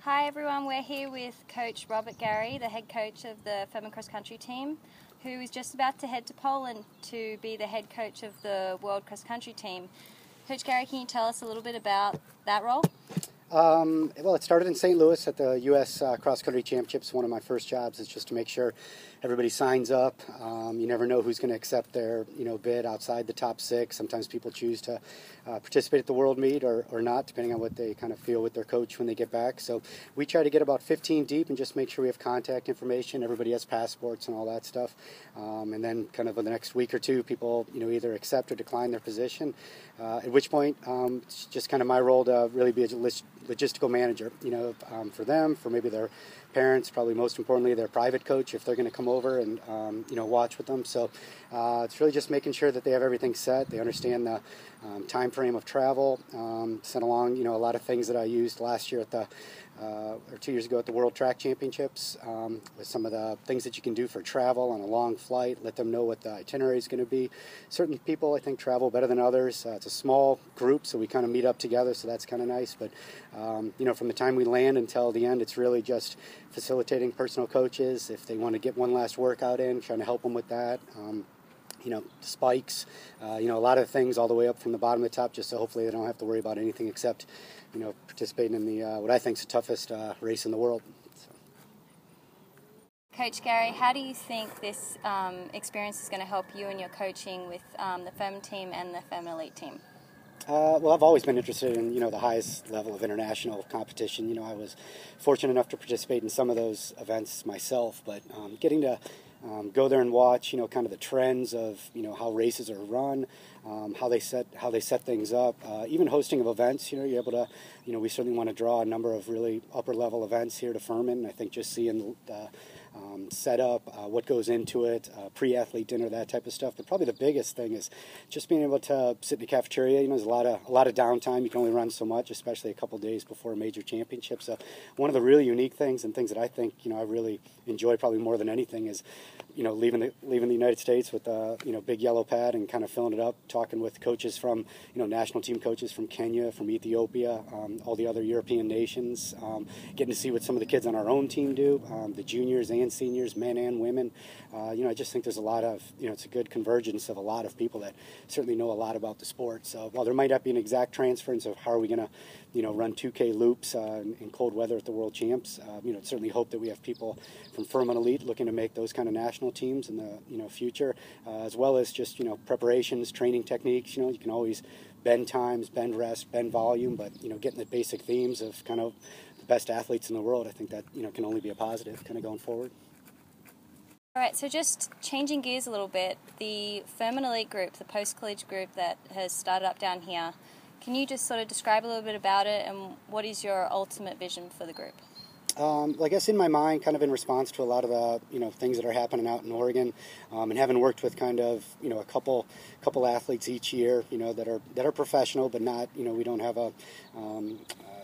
Hi everyone, we're here with Coach Robert Gary, the head coach of the Furman cross country team, who is just about to head to Poland to be the head coach of the world cross country team. Coach Gary, can you tell us a little bit about that role? Well, it started in St. Louis at the U.S. Cross Country Championships. One of my first jobs is just to make sure everybody signs up. You never know who's going to accept their bid outside the top six. Sometimes people choose to participate at the World Meet or not, depending on what they kind of feel with their coach when they get back. So we try to get about 15 deep and just make sure we have contact information. Everybody has passports and all that stuff. And then kind of in the next week or two, people either accept or decline their position. At which point, it's just kind of my role to really be a logistical manager, for them, for maybe their parents, probably most importantly their private coach if they're going to come over and watch with them. So it's really just making sure that they have everything set. They understand the time frame of travel. Sent along a lot of things that I used last year at the or 2 years ago at the World Track Championships, with some of the things that you can do for travel on a long flight. Let them know what the itinerary is going to be. Certain people I think travel better than others. It's a small group, so we kind of meet up together, so that's kind of nice. But from the time we land until the end, it's really just facilitating personal coaches if they want to get one last workout in, trying to help them with that. Spikes, a lot of things all the way up from the bottom to the top, just so hopefully they don't have to worry about anything except, participating in the what I think is the toughest race in the world. So. Coach Gary, how do you think this experience is going to help you in your coaching with the Furman team and the Furman Elite team? Well, I've always been interested in, the highest level of international competition. I was fortunate enough to participate in some of those events myself, but getting to go there and watch, kind of the trends of, how races are run, how they set things up, even hosting of events. You're able to, we certainly want to draw a number of really upper level events here to Furman. I think just seeing the setup, what goes into it, pre-athlete dinner, that type of stuff. But probably the biggest thing is just being able to sit in the cafeteria. There's a lot of downtime. You can only run so much, especially a couple days before a major championship. So one of the really unique things and things that I think I really enjoy probably more than anything is leaving the United States with a big yellow pad and kind of filling it up, talking with coaches from national team coaches from Kenya, from Ethiopia, all the other European nations, getting to see what some of the kids on our own team do, the juniors and seniors, men and women. I just think there's a lot of, it's a good convergence of a lot of people that certainly know a lot about the sport. So while there might not be an exact transference of how are we going to, run 2K loops in cold weather at the World Champs, certainly hope that we have people from Furman Elite looking to make those kind of national teams in the future, as well as just, preparations, training techniques. You can always bend times, bend rest, bend volume, but, getting the basic themes of kind of the best athletes in the world, I think that, can only be a positive kind of going forward. All right, so just changing gears a little bit, the Furman Elite group, the post-collegiate group that has started up down here, can you just sort of describe a little bit about it and what is your ultimate vision for the group? Well, I guess in my mind, kind of in response to a lot of the things that are happening out in Oregon, and having worked with kind of a couple athletes each year, that are professional, but not we don't have a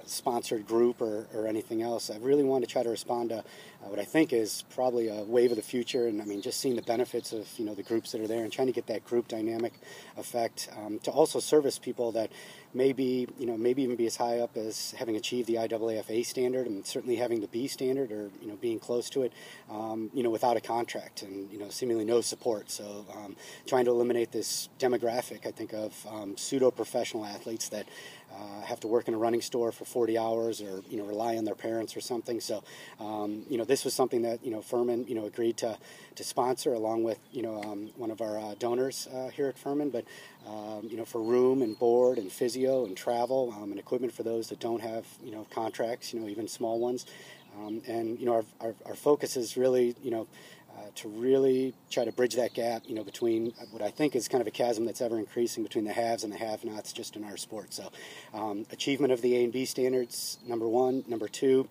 sponsored group or anything else. I really want to try to respond to what I think is probably a wave of the future, and I mean just seeing the benefits of the groups that are there and trying to get that group dynamic effect, to also service people that maybe even be as high up as having achieved the IAAF standard and certainly having the B standard or being close to it, without a contract and seemingly no support. So trying to eliminate this demographic, I think, of pseudo-professional athletes that have to work in a running store for 40 hours or rely on their parents or something. So this was something that Furman agreed to sponsor along with one of our donors here at Furman, but for room and board and physio and travel and equipment for those that don't have contracts, even small ones, and our focus is really to really try to bridge that gap, between what I think is kind of a chasm that's ever increasing between the haves and the have-nots just in our sport. So achievement of the A and B standards, number one. Number two,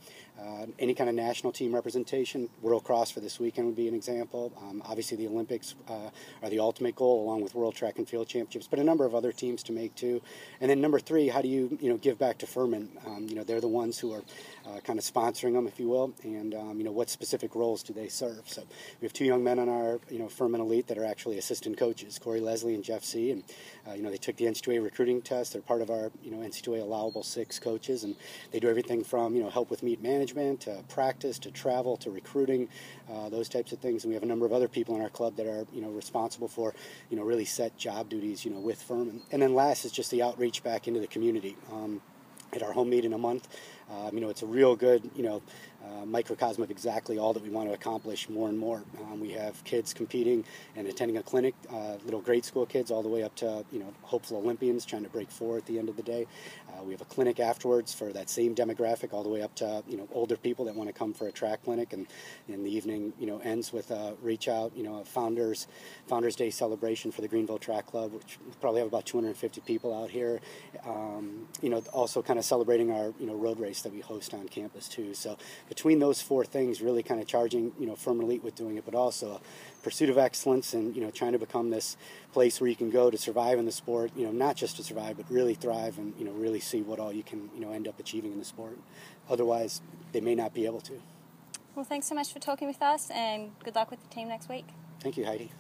any kind of national team representation. World Cross for this weekend would be an example. Obviously the Olympics are the ultimate goal, along with World Track and Field Championships, but a number of other teams to make too. And then number three, how do you give back to Furman? They're the ones who are kind of sponsoring them, if you will, and what specific roles do they serve? So we have two young men on our Furman Elite that are actually assistant coaches, Corey Leslie and Jeff C. And they took the NC2A recruiting test. They're part of our NC2A allowable 6 coaches, and they do everything from help with meet management to practice to travel to recruiting, those types of things. And we have a number of other people in our club that are responsible for really set job duties with Furman. And then last is just the outreach back into the community. At our home meet in a month, it's a real good microcosm of exactly all that we want to accomplish more and more. We have kids competing and attending a clinic, little grade school kids all the way up to hopeful Olympians trying to break 4 at the end of the day. We have a clinic afterwards for that same demographic all the way up to older people that want to come for a track clinic, and in the evening ends with a reach out, a Founders Day celebration for the Greenville Track Club, which we probably have about 250 people out here. Also kind of celebrating our road race that we host on campus too. So between those 4 things, really kind of charging Furman Elite with doing it, but also a pursuit of excellence and trying to become this place where you can go to survive in the sport, not just to survive but really thrive and really see what all you can end up achieving in the sport. Otherwise, they may not be able to. Well, thanks so much for talking with us, and good luck with the team next week. Thank you, Heidi.